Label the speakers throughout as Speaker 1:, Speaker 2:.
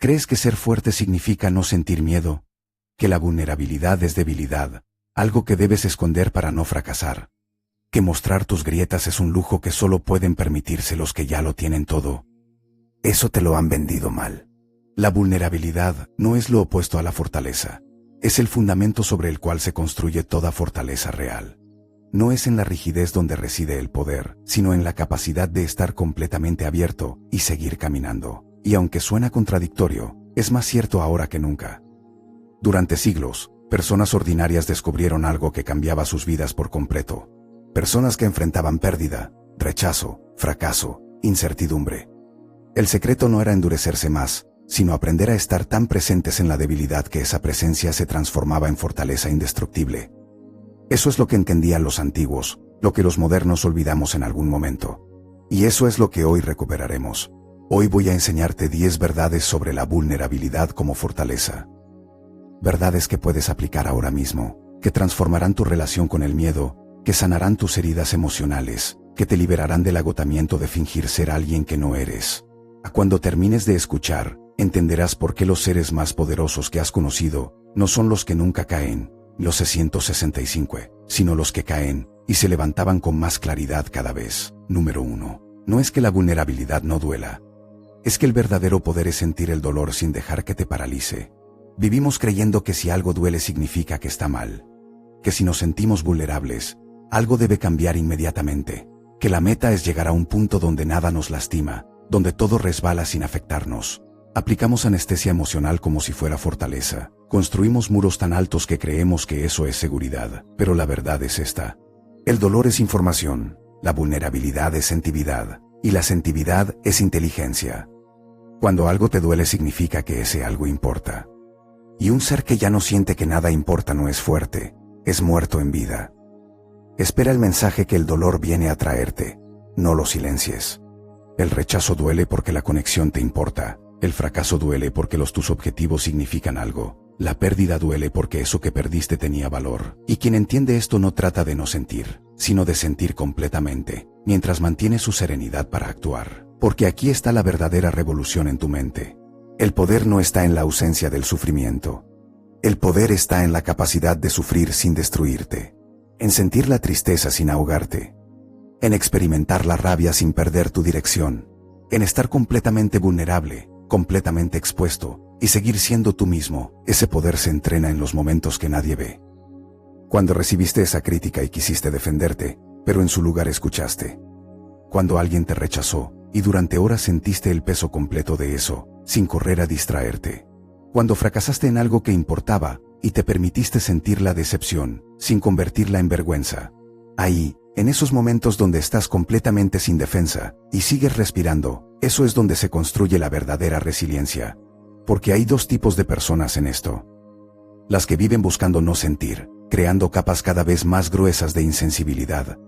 Speaker 1: ¿Crees que ser fuerte significa no sentir miedo? ¿Que la vulnerabilidad es debilidad, algo que debes esconder para no fracasar? ¿Que mostrar tus grietas es un lujo que solo pueden permitirse los que ya lo tienen todo? Eso te lo han vendido mal. La vulnerabilidad no es lo opuesto a la fortaleza. Es el fundamento sobre el cual se construye toda fortaleza real. No es en la rigidez donde reside el poder, sino en la capacidad de estar completamente abierto y seguir caminando. Y aunque suena contradictorio, es más cierto ahora que nunca. Durante siglos, personas ordinarias descubrieron algo que cambiaba sus vidas por completo. Personas que enfrentaban pérdida, rechazo, fracaso, incertidumbre. El secreto no era endurecerse más, sino aprender a estar tan presentes en la debilidad que esa presencia se transformaba en fortaleza indestructible. Eso es lo que entendían los antiguos, lo que los modernos olvidamos en algún momento. Y eso es lo que hoy recuperaremos. Hoy voy a enseñarte 10 verdades sobre la vulnerabilidad como fortaleza. Verdades que puedes aplicar ahora mismo, que transformarán tu relación con el miedo, que sanarán tus heridas emocionales, que te liberarán del agotamiento de fingir ser alguien que no eres. Cuando termines de escuchar, entenderás por qué los seres más poderosos que has conocido no son los que nunca caen, los 665, sino los que caen y se levantaban con más claridad cada vez. Número 1. No es que la vulnerabilidad no duela. Es que el verdadero poder es sentir el dolor sin dejar que te paralice. Vivimos creyendo que si algo duele significa que está mal. Que si nos sentimos vulnerables, algo debe cambiar inmediatamente. Que la meta es llegar a un punto donde nada nos lastima, donde todo resbala sin afectarnos. Aplicamos anestesia emocional como si fuera fortaleza. Construimos muros tan altos que creemos que eso es seguridad, pero la verdad es esta. El dolor es información, la vulnerabilidad es sentividad, y la sentividad es inteligencia. Cuando algo te duele significa que ese algo importa. Y un ser que ya no siente que nada importa no es fuerte, es muerto en vida. Espera el mensaje que el dolor viene a traerte, no lo silencies. El rechazo duele porque la conexión te importa. El fracaso duele porque tus objetivos significan algo. La pérdida duele porque eso que perdiste tenía valor. Y quien entiende esto no trata de no sentir, sino de sentir completamente, mientras mantiene su serenidad para actuar. Porque aquí está la verdadera revolución en tu mente. El poder no está en la ausencia del sufrimiento. El poder está en la capacidad de sufrir sin destruirte. En sentir la tristeza sin ahogarte. En experimentar la rabia sin perder tu dirección. En estar completamente vulnerable, completamente expuesto, y seguir siendo tú mismo. Ese poder se entrena en los momentos que nadie ve. Cuando recibiste esa crítica y quisiste defenderte, pero en su lugar escuchaste. Cuando alguien te rechazó, y durante horas sentiste el peso completo de eso, sin correr a distraerte. Cuando fracasaste en algo que importaba, y te permitiste sentir la decepción, sin convertirla en vergüenza. Ahí, en esos momentos donde estás completamente sin defensa, y sigues respirando, eso es donde se construye la verdadera resiliencia. Porque hay 2 tipos de personas en esto. Las que viven buscando no sentir, creando capas cada vez más gruesas de insensibilidad,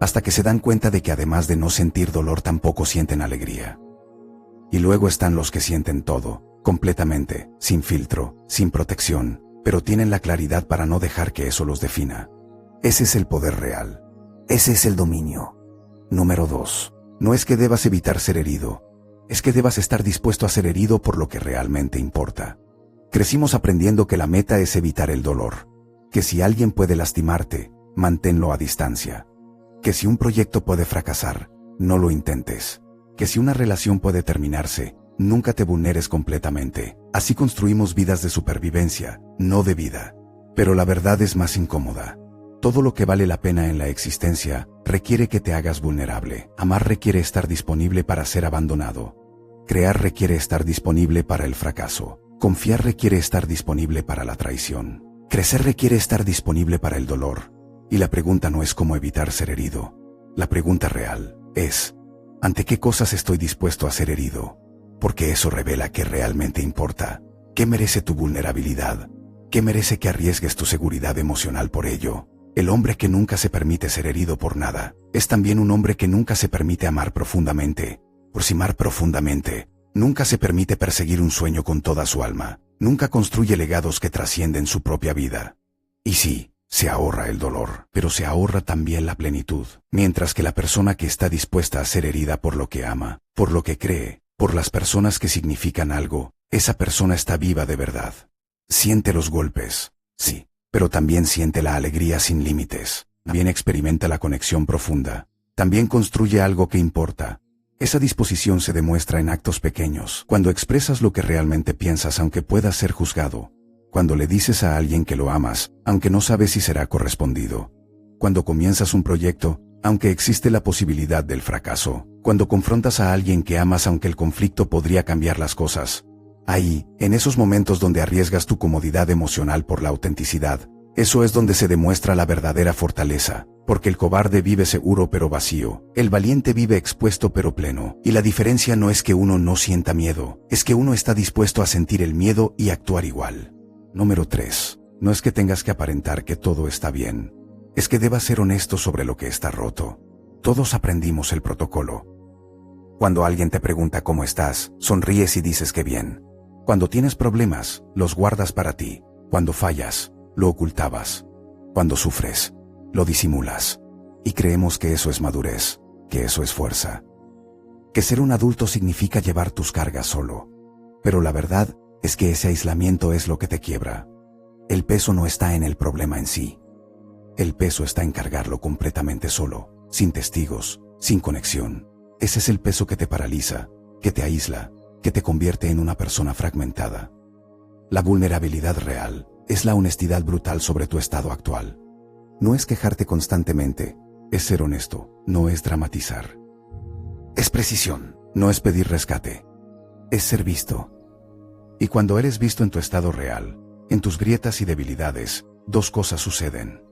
Speaker 1: hasta que se dan cuenta de que además de no sentir dolor tampoco sienten alegría. Y luego están los que sienten todo, completamente, sin filtro, sin protección, pero tienen la claridad para no dejar que eso los defina. Ese es el poder real. Ese es el dominio. Número 2. No es que debas evitar ser herido. Es que debas estar dispuesto a ser herido por lo que realmente importa. Crecimos aprendiendo que la meta es evitar el dolor. Que si alguien puede lastimarte, manténlo a distancia. Que si un proyecto puede fracasar, no lo intentes. Que si una relación puede terminarse, nunca te vulneres completamente. Así construimos vidas de supervivencia, no de vida. Pero la verdad es más incómoda. Todo lo que vale la pena en la existencia requiere que te hagas vulnerable. Amar requiere estar disponible para ser abandonado. Crear requiere estar disponible para el fracaso. Confiar requiere estar disponible para la traición. Crecer requiere estar disponible para el dolor. Y la pregunta no es cómo evitar ser herido. La pregunta real es, ¿ante qué cosas estoy dispuesto a ser herido? Porque eso revela qué realmente importa. ¿Qué merece tu vulnerabilidad? ¿Qué merece que arriesgues tu seguridad emocional por ello? El hombre que nunca se permite ser herido por nada, es también un hombre que nunca se permite amar profundamente. Por si amar profundamente, nunca se permite perseguir un sueño con toda su alma, nunca construye legados que trascienden su propia vida. Y sí, se ahorra el dolor, pero se ahorra también la plenitud. Mientras que la persona que está dispuesta a ser herida por lo que ama, por lo que cree, Por las personas que significan algo, esa persona está viva de verdad. Siente los golpes, sí, pero también siente la alegría sin límites. También experimenta la conexión profunda. También construye algo que importa. Esa disposición se demuestra en actos pequeños, cuando expresas lo que realmente piensas aunque puedas ser juzgado. Cuando le dices a alguien que lo amas, aunque no sabes si será correspondido. Cuando comienzas un proyecto, aunque existe la posibilidad del fracaso. Cuando confrontas a alguien que amas aunque el conflicto podría cambiar las cosas. Ahí, en esos momentos donde arriesgas tu comodidad emocional por la autenticidad, eso es donde se demuestra la verdadera fortaleza, porque el cobarde vive seguro pero vacío, el valiente vive expuesto pero pleno, y la diferencia no es que uno no sienta miedo, es que uno está dispuesto a sentir el miedo y actuar igual. Número 3. No es que tengas que aparentar que todo está bien, es que debas ser honesto sobre lo que está roto. Todos aprendimos el protocolo. Cuando alguien te pregunta cómo estás, sonríes y dices que bien. Cuando tienes problemas, los guardas para ti. Cuando fallas, lo ocultabas. Cuando sufres, lo disimulas. Y creemos que eso es madurez, que eso es fuerza. Que ser un adulto significa llevar tus cargas solo. Pero la verdad es que ese aislamiento es lo que te quiebra. El peso no está en el problema en sí. El peso está en cargarlo completamente solo, sin testigos, sin conexión. Ese es el peso que te paraliza, que te aísla, que te convierte en una persona fragmentada. La vulnerabilidad real es la honestidad brutal sobre tu estado actual. No es quejarte constantemente, es ser honesto, no es dramatizar. Es precisión, no es pedir rescate, es ser visto. Y cuando eres visto en tu estado real, en tus grietas y debilidades, dos cosas suceden.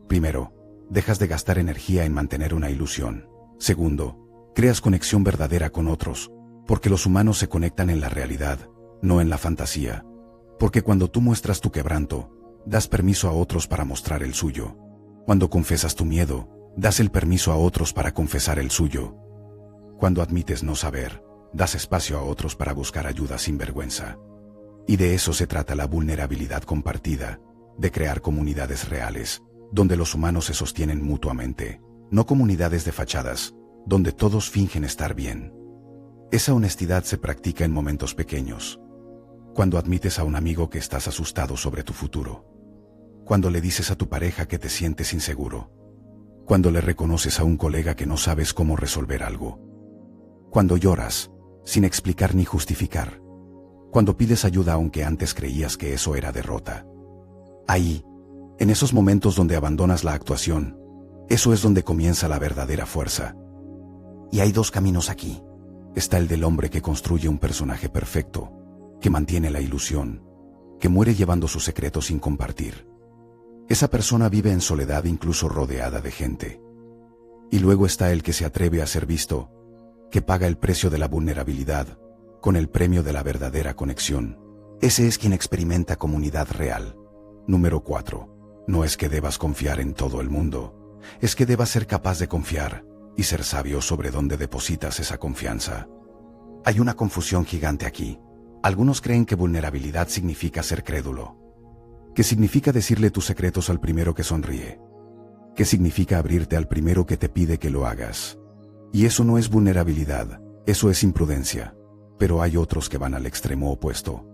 Speaker 1: Primero, dejas de gastar energía en mantener una ilusión. Segundo, creas conexión verdadera con otros, porque los humanos se conectan en la realidad, no en la fantasía. Porque cuando tú muestras tu quebranto, das permiso a otros para mostrar el suyo. Cuando confesas tu miedo, das el permiso a otros para confesar el suyo. Cuando admites no saber, das espacio a otros para buscar ayuda sin vergüenza. Y de eso se trata la vulnerabilidad compartida, de crear comunidades reales, donde los humanos se sostienen mutuamente, no comunidades de fachadas, donde todos fingen estar bien. Esa honestidad se practica en momentos pequeños. Cuando admites a un amigo que estás asustado sobre tu futuro. Cuando le dices a tu pareja que te sientes inseguro. Cuando le reconoces a un colega que no sabes cómo resolver algo. Cuando lloras, sin explicar ni justificar. Cuando pides ayuda aunque antes creías que eso era derrota. Ahí, en esos momentos donde abandonas la actuación, eso es donde comienza la verdadera fuerza. Y hay dos caminos aquí. Está el del hombre que construye un personaje perfecto, que mantiene la ilusión, que muere llevando sus secretos sin compartir. Esa persona vive en soledad incluso rodeada de gente. Y luego está el que se atreve a ser visto, que paga el precio de la vulnerabilidad, con el premio de la verdadera conexión. Ese es quien experimenta comunidad real. Número 4. No es que debas confiar en todo el mundo, es que debas ser capaz de confiar, y ser sabio sobre dónde depositas esa confianza. Hay una confusión gigante aquí. Algunos creen que vulnerabilidad significa ser crédulo. ¿Qué significa decirle tus secretos al primero que sonríe? ¿Qué significa abrirte al primero que te pide que lo hagas? Y eso no es vulnerabilidad, eso es imprudencia. Pero hay otros que van al extremo opuesto.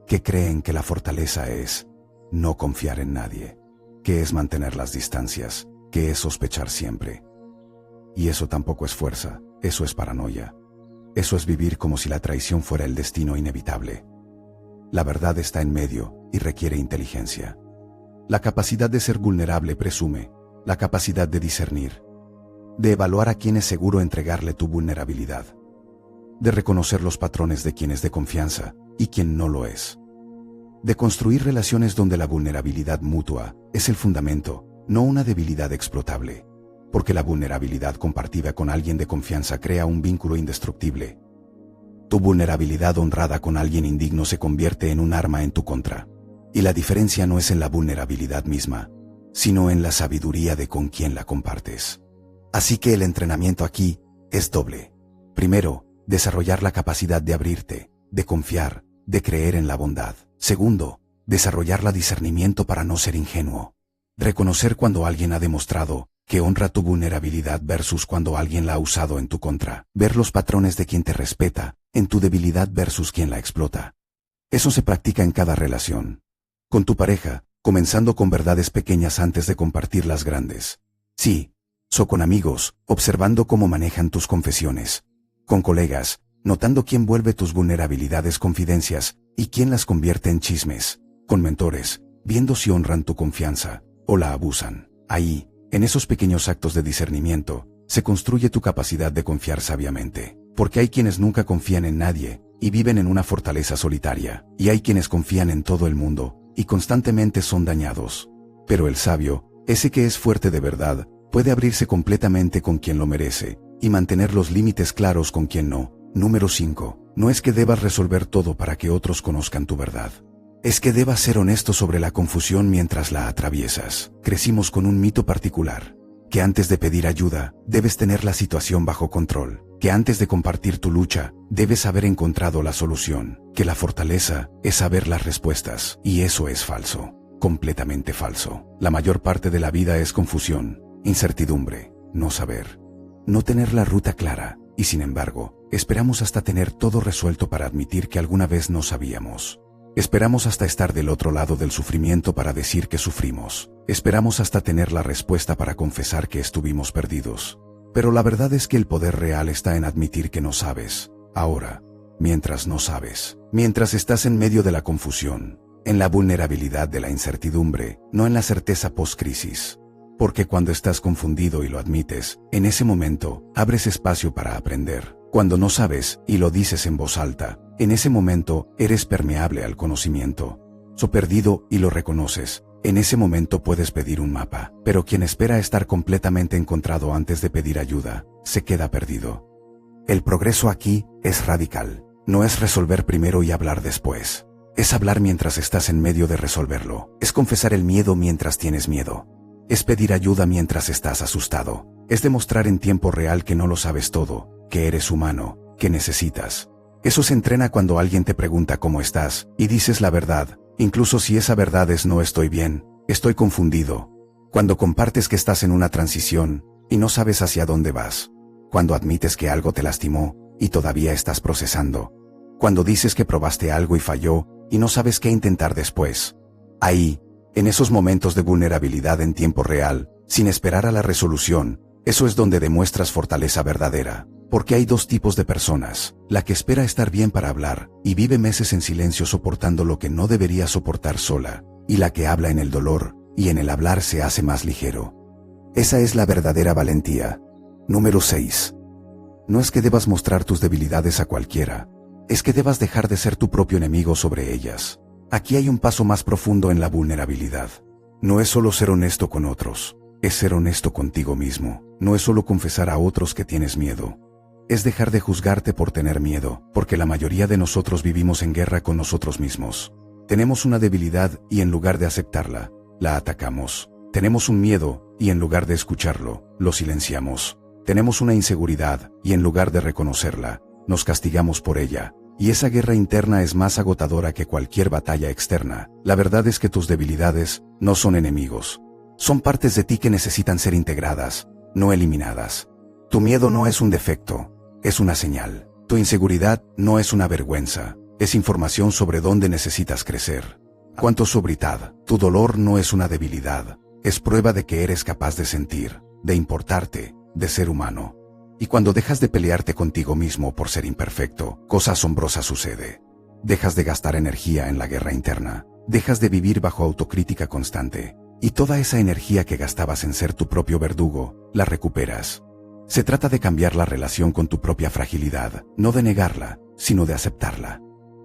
Speaker 1: Que creen que la fortaleza es no confiar en nadie, que es mantener las distancias, que es sospechar siempre. Y eso tampoco es fuerza, eso es paranoia. Eso es vivir como si la traición fuera el destino inevitable. La verdad está en medio y requiere inteligencia. La capacidad de ser vulnerable presume la capacidad de discernir, de evaluar a quién es seguro entregarle tu vulnerabilidad, de reconocer los patrones de quien es de confianza y quien no lo es, de construir relaciones donde la vulnerabilidad mutua es el fundamento, no una debilidad explotable. Porque la vulnerabilidad compartida con alguien de confianza crea un vínculo indestructible. Tu vulnerabilidad honrada con alguien indigno se convierte en un arma en tu contra. Y la diferencia no es en la vulnerabilidad misma, sino en la sabiduría de con quién la compartes. Así que el entrenamiento aquí es doble. Primero, desarrollar la capacidad de abrirte, de confiar, de creer en la bondad. Segundo, desarrollar el discernimiento para no ser ingenuo. Reconocer cuando alguien ha demostrado que honra tu vulnerabilidad versus cuando alguien la ha usado en tu contra. Ver los patrones de quien te respeta, en tu debilidad versus quien la explota. Eso se practica en cada relación. Con tu pareja, comenzando con verdades pequeñas antes de compartir las grandes. Sí, con amigos, observando cómo manejan tus confesiones. Con colegas, notando quién vuelve tus vulnerabilidades confidencias y quién las convierte en chismes. Con mentores, viendo si honran tu confianza o la abusan. Ahí, en esos pequeños actos de discernimiento, se construye tu capacidad de confiar sabiamente. Porque hay quienes nunca confían en nadie y viven en una fortaleza solitaria, y hay quienes confían en todo el mundo y constantemente son dañados. Pero el sabio, ese que es fuerte de verdad, puede abrirse completamente con quien lo merece y mantener los límites claros con quien no. Número 5. No es que debas resolver todo para que otros conozcan tu verdad. Es que debas ser honesto sobre la confusión mientras la atraviesas. Crecimos con un mito particular, que antes de pedir ayuda, debes tener la situación bajo control, que antes de compartir tu lucha, debes haber encontrado la solución, que la fortaleza es saber las respuestas, y eso es falso, completamente falso. La mayor parte de la vida es confusión, incertidumbre, no saber, no tener la ruta clara, y sin embargo, esperamos hasta tener todo resuelto para admitir que alguna vez no sabíamos. Esperamos hasta estar del otro lado del sufrimiento para decir que sufrimos. Esperamos hasta tener la respuesta para confesar que estuvimos perdidos. Pero la verdad es que el poder real está en admitir que no sabes. Ahora, mientras no sabes, mientras estás en medio de la confusión, en la vulnerabilidad de la incertidumbre, no en la certeza post-crisis. Porque cuando estás confundido y lo admites, en ese momento, abres espacio para aprender. Cuando no sabes, y lo dices en voz alta, en ese momento, eres permeable al conocimiento. Perdido y lo reconoces, en ese momento puedes pedir un mapa. Pero quien espera estar completamente encontrado antes de pedir ayuda, se queda perdido. El progreso aquí es radical. No es resolver primero y hablar después. Es hablar mientras estás en medio de resolverlo. Es confesar el miedo mientras tienes miedo. Es pedir ayuda mientras estás asustado. Es demostrar en tiempo real que no lo sabes todo, que eres humano, que necesitas. Eso se entrena cuando alguien te pregunta cómo estás, y dices la verdad, incluso si esa verdad es no estoy bien, estoy confundido. Cuando compartes que estás en una transición, y no sabes hacia dónde vas. Cuando admites que algo te lastimó, y todavía estás procesando. Cuando dices que probaste algo y falló, y no sabes qué intentar después. Ahí, en esos momentos de vulnerabilidad en tiempo real, sin esperar a la resolución, eso es donde demuestras fortaleza verdadera. Porque hay dos tipos de personas, la que espera estar bien para hablar, y vive meses en silencio soportando lo que no debería soportar sola, y la que habla en el dolor, y en el hablar se hace más ligero. Esa es la verdadera valentía. Número 6. No es que debas mostrar tus debilidades a cualquiera, es que debas dejar de ser tu propio enemigo sobre ellas. Aquí hay un paso más profundo en la vulnerabilidad. No es solo ser honesto con otros, es ser honesto contigo mismo. No es solo confesar a otros que tienes miedo. Es dejar de juzgarte por tener miedo, porque la mayoría de nosotros vivimos en guerra con nosotros mismos. Tenemos una debilidad y en lugar de aceptarla, la atacamos. Tenemos un miedo y en lugar de escucharlo, lo silenciamos. Tenemos una inseguridad y en lugar de reconocerla, nos castigamos por ella. Y esa guerra interna es más agotadora que cualquier batalla externa. La verdad es que tus debilidades no son enemigos. Son partes de ti que necesitan ser integradas, no eliminadas. Tu miedo no es un defecto. Es una señal. Tu inseguridad no es una vergüenza, es información sobre dónde necesitas crecer. Cuanto sobriedad, tu dolor no es una debilidad, es prueba de que eres capaz de sentir, de importarte, de ser humano. Y cuando dejas de pelearte contigo mismo por ser imperfecto, cosa asombrosa sucede. Dejas de gastar energía en la guerra interna, dejas de vivir bajo autocrítica constante, y toda esa energía que gastabas en ser tu propio verdugo, la recuperas. Se trata de cambiar la relación con tu propia fragilidad, no de negarla, sino de aceptarla.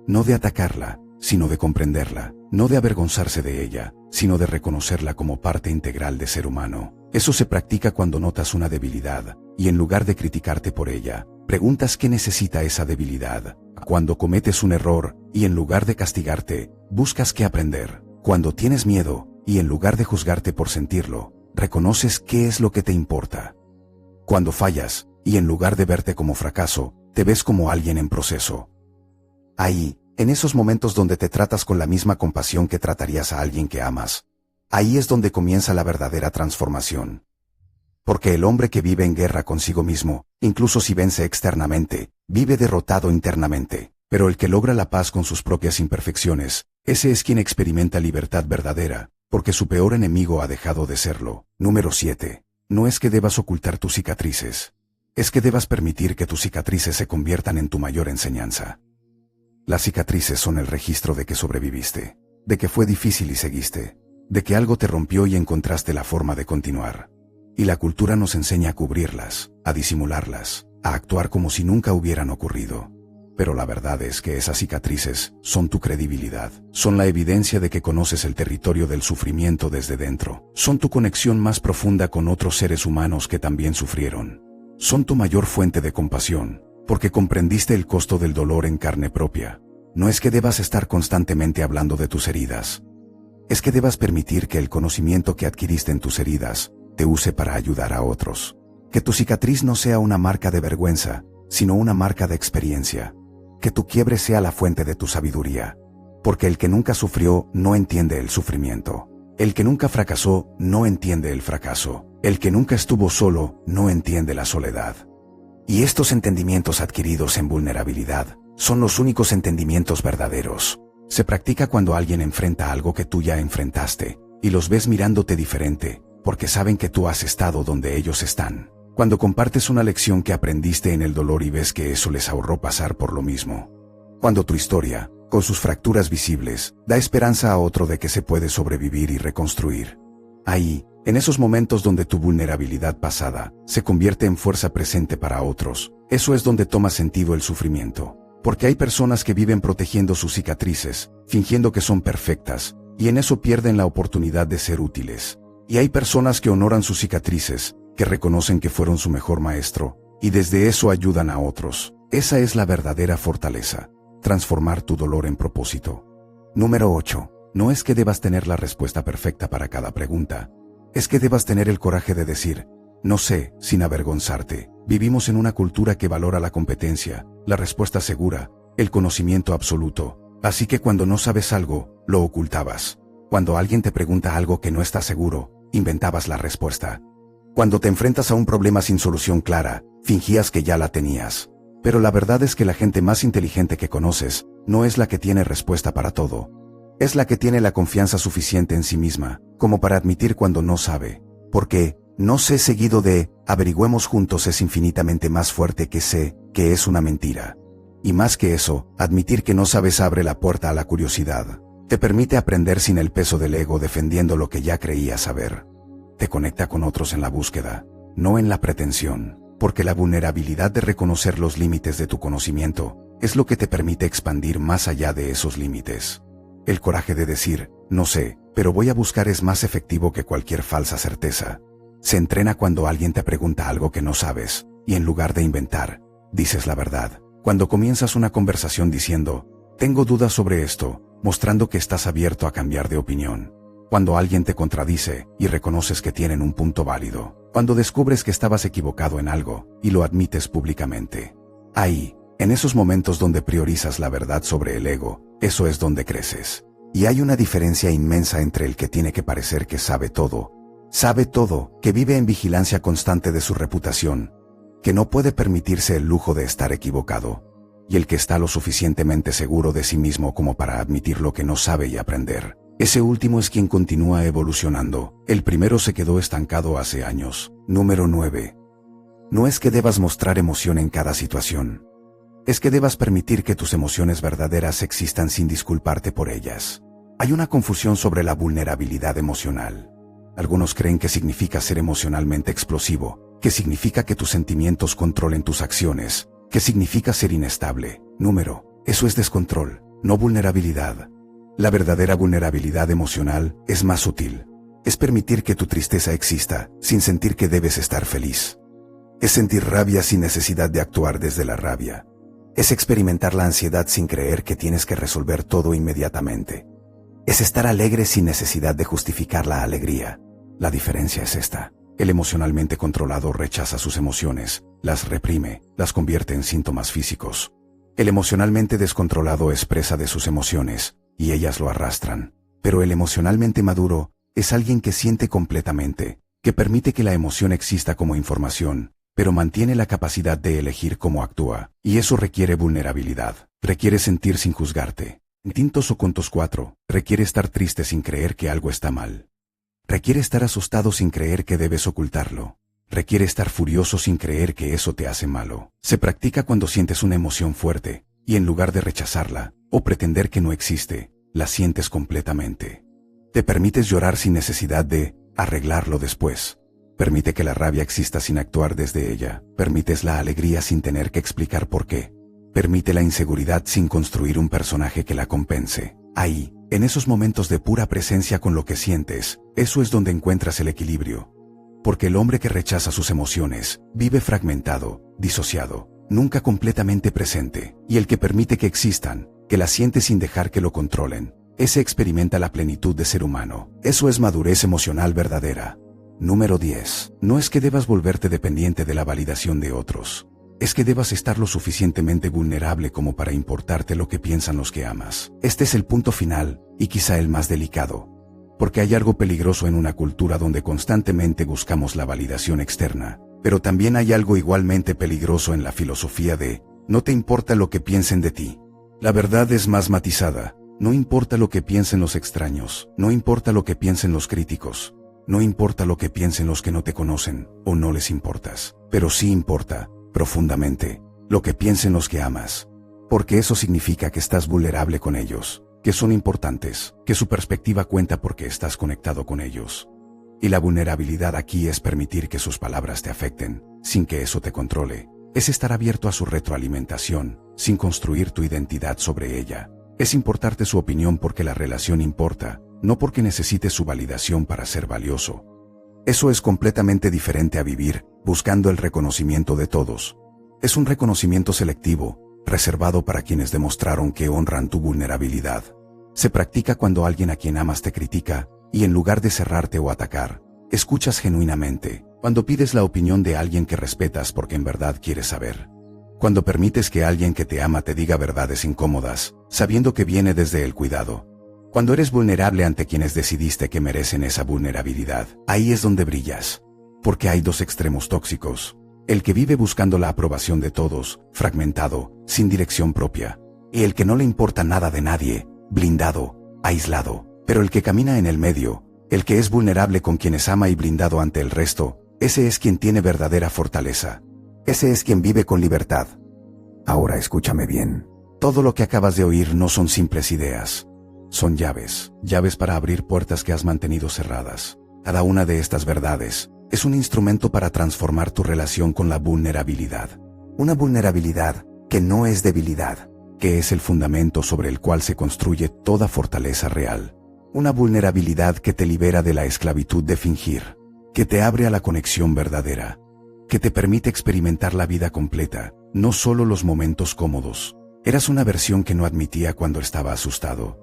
Speaker 1: No de atacarla, sino de comprenderla. No de avergonzarse de ella, sino de reconocerla como parte integral de ser humano. Eso se practica cuando notas una debilidad, y en lugar de criticarte por ella, preguntas qué necesita esa debilidad. Cuando cometes un error, y en lugar de castigarte, buscas qué aprender. Cuando tienes miedo, y en lugar de juzgarte por sentirlo, reconoces qué es lo que te importa. Cuando fallas, y en lugar de verte como fracaso, te ves como alguien en proceso. Ahí, en esos momentos donde te tratas con la misma compasión que tratarías a alguien que amas, ahí es donde comienza la verdadera transformación. Porque el hombre que vive en guerra consigo mismo, incluso si vence externamente, vive derrotado internamente. Pero el que logra la paz con sus propias imperfecciones, ese es quien experimenta libertad verdadera, porque su peor enemigo ha dejado de serlo. Número 7. No es que debas ocultar tus cicatrices. Es que debas permitir que tus cicatrices se conviertan en tu mayor enseñanza. Las cicatrices son el registro de que sobreviviste, de que fue difícil y seguiste, de que algo te rompió y encontraste la forma de continuar. Y la cultura nos enseña a cubrirlas, a disimularlas, a actuar como si nunca hubieran ocurrido. Pero la verdad es que esas cicatrices son tu credibilidad, son la evidencia de que conoces el territorio del sufrimiento desde dentro, son tu conexión más profunda con otros seres humanos que también sufrieron. Son tu mayor fuente de compasión, porque comprendiste el costo del dolor en carne propia. No es que debas estar constantemente hablando de tus heridas. Es que debas permitir que el conocimiento que adquiriste en tus heridas te use para ayudar a otros. Que tu cicatriz no sea una marca de vergüenza, sino una marca de experiencia. Que tu quiebre sea la fuente de tu sabiduría. Porque el que nunca sufrió no entiende el sufrimiento. El que nunca fracasó no entiende el fracaso. El que nunca estuvo solo no entiende la soledad. Y estos entendimientos adquiridos en vulnerabilidad son los únicos entendimientos verdaderos. Se practica cuando alguien enfrenta algo que tú ya enfrentaste, y los ves mirándote diferente, porque saben que tú has estado donde ellos están. Cuando compartes una lección que aprendiste en el dolor y ves que eso les ahorró pasar por lo mismo. Cuando tu historia, con sus fracturas visibles, da esperanza a otro de que se puede sobrevivir y reconstruir. Ahí, en esos momentos donde tu vulnerabilidad pasada se convierte en fuerza presente para otros, eso es donde toma sentido el sufrimiento. Porque hay personas que viven protegiendo sus cicatrices, fingiendo que son perfectas, y en eso pierden la oportunidad de ser útiles. Y hay personas que honoran sus cicatrices, que reconocen que fueron su mejor maestro, y desde eso ayudan a otros. Esa es la verdadera fortaleza, transformar tu dolor en propósito. Número 8. No es que debas tener la respuesta perfecta para cada pregunta. Es que debas tener el coraje de decir, no sé, sin avergonzarte. Vivimos en una cultura que valora la competencia, la respuesta segura, el conocimiento absoluto. Así que cuando no sabes algo, lo ocultabas. Cuando alguien te pregunta algo que no estás seguro, inventabas la respuesta. Cuando te enfrentas a un problema sin solución clara, fingías que ya la tenías. Pero la verdad es que la gente más inteligente que conoces no es la que tiene respuesta para todo. Es la que tiene la confianza suficiente en sí misma, como para admitir cuando no sabe. Porque, no sé seguido de, averigüemos juntos es infinitamente más fuerte que sé, que es una mentira. Y más que eso, admitir que no sabes abre la puerta a la curiosidad. Te permite aprender sin el peso del ego defendiendo lo que ya creías saber. Te conecta con otros en la búsqueda, no en la pretensión, porque la vulnerabilidad de reconocer los límites de tu conocimiento es lo que te permite expandir más allá de esos límites. El coraje de decir, no sé, pero voy a buscar es más efectivo que cualquier falsa certeza. Se entrena cuando alguien te pregunta algo que no sabes, y en lugar de inventar, dices la verdad. Cuando comienzas una conversación diciendo, tengo dudas sobre esto, mostrando que estás abierto a cambiar de opinión. Cuando alguien te contradice y reconoces que tienen un punto válido. Cuando descubres que estabas equivocado en algo y lo admites públicamente. Ahí, en esos momentos donde priorizas la verdad sobre el ego, eso es donde creces. Y hay una diferencia inmensa entre el que tiene que parecer que sabe todo, que vive en vigilancia constante de su reputación, que no puede permitirse el lujo de estar equivocado, y el que está lo suficientemente seguro de sí mismo como para admitir lo que no sabe y aprender. Ese último es quien continúa evolucionando. El primero se quedó estancado hace años. Número 9. No es que debas mostrar emoción en cada situación. Es que debas permitir que tus emociones verdaderas existan sin disculparte por ellas. Hay una confusión sobre la vulnerabilidad emocional. Algunos creen que significa ser emocionalmente explosivo, que significa que tus sentimientos controlen tus acciones, que significa ser inestable. Eso es descontrol, no vulnerabilidad. La verdadera vulnerabilidad emocional es más sutil. Es permitir que tu tristeza exista, sin sentir que debes estar feliz. Es sentir rabia sin necesidad de actuar desde la rabia. Es experimentar la ansiedad sin creer que tienes que resolver todo inmediatamente. Es estar alegre sin necesidad de justificar la alegría. La diferencia es esta. El emocionalmente controlado rechaza sus emociones, las reprime, las convierte en síntomas físicos. El emocionalmente descontrolado es presa de sus emociones, y ellas lo arrastran. Pero el emocionalmente maduro es alguien que siente completamente, que permite que la emoción exista como información, pero mantiene la capacidad de elegir cómo actúa, y eso requiere vulnerabilidad. Requiere sentir sin juzgarte. En Tintos o Contos 4, requiere estar triste sin creer que algo está mal. Requiere estar asustado sin creer que debes ocultarlo. Requiere estar furioso sin creer que eso te hace malo. Se practica cuando sientes una emoción fuerte, y en lugar de rechazarla, o pretender que no existe, la sientes completamente. Te permites llorar sin necesidad de arreglarlo después. Permite que la rabia exista sin actuar desde ella. Permites la alegría sin tener que explicar por qué. Permite la inseguridad sin construir un personaje que la compense. Ahí, en esos momentos de pura presencia con lo que sientes, eso es donde encuentras el equilibrio. Porque el hombre que rechaza sus emociones, vive fragmentado, disociado, nunca completamente presente, y el que permite que existan, que las siente sin dejar que lo controlen, ese experimenta la plenitud de ser humano. Eso es madurez emocional verdadera. Número 10. No es que debas volverte dependiente de la validación de otros. Es que debas estar lo suficientemente vulnerable como para importarte lo que piensan los que amas. Este es el punto final, y quizá el más delicado. Porque hay algo peligroso en una cultura donde constantemente buscamos la validación externa. Pero también hay algo igualmente peligroso en la filosofía de, no te importa lo que piensen de ti. La verdad es más matizada. No importa lo que piensen los extraños, no importa lo que piensen los críticos, no importa lo que piensen los que no te conocen, o no les importas. Pero sí importa, profundamente, lo que piensen los que amas. Porque eso significa que estás vulnerable con ellos, que son importantes, que su perspectiva cuenta porque estás conectado con ellos. Y la vulnerabilidad aquí es permitir que sus palabras te afecten, sin que eso te controle. Es estar abierto a su retroalimentación, sin construir tu identidad sobre ella. Es importarte su opinión porque la relación importa, no porque necesites su validación para ser valioso. Eso es completamente diferente a vivir, buscando el reconocimiento de todos. Es un reconocimiento selectivo, reservado para quienes demostraron que honran tu vulnerabilidad. Se practica cuando alguien a quien amas te critica, y en lugar de cerrarte o atacar, escuchas genuinamente, cuando pides la opinión de alguien que respetas porque en verdad quieres saber. Cuando permites que alguien que te ama te diga verdades incómodas, sabiendo que viene desde el cuidado. Cuando eres vulnerable ante quienes decidiste que merecen esa vulnerabilidad, ahí es donde brillas. Porque hay dos extremos tóxicos. El que vive buscando la aprobación de todos, fragmentado, sin dirección propia. Y el que no le importa nada de nadie, blindado, aislado. Pero el que camina en el medio, el que es vulnerable con quienes ama y blindado ante el resto, ese es quien tiene verdadera fortaleza. Ese es quien vive con libertad. Ahora escúchame bien. Todo lo que acabas de oír no son simples ideas. Son llaves, llaves para abrir puertas que has mantenido cerradas. Cada una de estas verdades es un instrumento para transformar tu relación con la vulnerabilidad. Una vulnerabilidad que no es debilidad, que es el fundamento sobre el cual se construye toda fortaleza real. Una vulnerabilidad que te libera de la esclavitud de fingir, que te abre a la conexión verdadera, que te permite experimentar la vida completa, no solo los momentos cómodos. Eras una versión que no admitía cuando estaba asustado.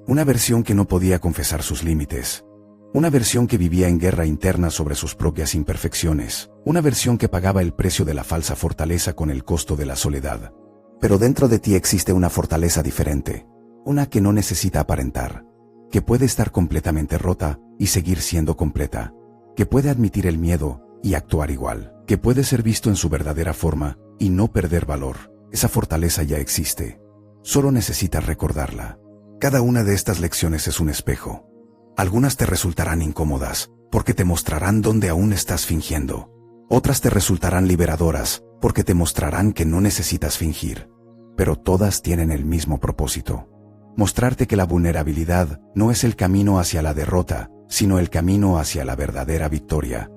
Speaker 1: Una versión que no podía confesar sus límites. Una versión que vivía en guerra interna sobre sus propias imperfecciones. Una versión que pagaba el precio de la falsa fortaleza con el costo de la soledad. Pero dentro de ti existe una fortaleza diferente. Una que no necesita aparentar. Que puede estar completamente rota y seguir siendo completa. Que puede admitir el miedo y actuar igual, que puede ser visto en su verdadera forma y no perder valor. Esa fortaleza ya existe. Solo necesitas recordarla. Cada una de estas lecciones es un espejo. Algunas te resultarán incómodas, porque te mostrarán dónde aún estás fingiendo. Otras te resultarán liberadoras, porque te mostrarán que no necesitas fingir. Pero todas tienen el mismo propósito. Mostrarte que la vulnerabilidad no es el camino hacia la derrota, sino el camino hacia la verdadera victoria.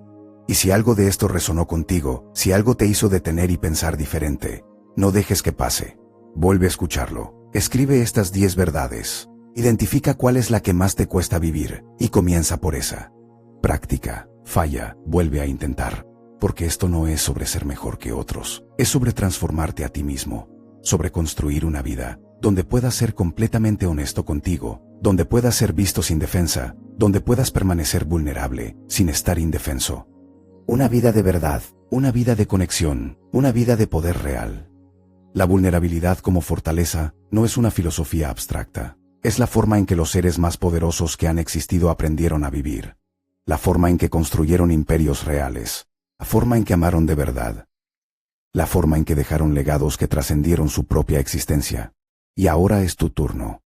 Speaker 1: Y si algo de esto resonó contigo, si algo te hizo detener y pensar diferente, no dejes que pase. Vuelve a escucharlo. Escribe estas 10 verdades. Identifica cuál es la que más te cuesta vivir, y comienza por esa. Práctica, falla, vuelve a intentar. Porque esto no es sobre ser mejor que otros, es sobre transformarte a ti mismo, sobre construir una vida, donde puedas ser completamente honesto contigo, donde puedas ser visto sin defensa, donde puedas permanecer vulnerable, sin estar indefenso. Una vida de verdad, una vida de conexión, una vida de poder real. La vulnerabilidad como fortaleza no es una filosofía abstracta, es la forma en que los seres más poderosos que han existido aprendieron a vivir. la forma en que construyeron imperios reales, la forma en que amaron de verdad, la forma en que dejaron legados que trascendieron su propia existencia. Y ahora es tu turno.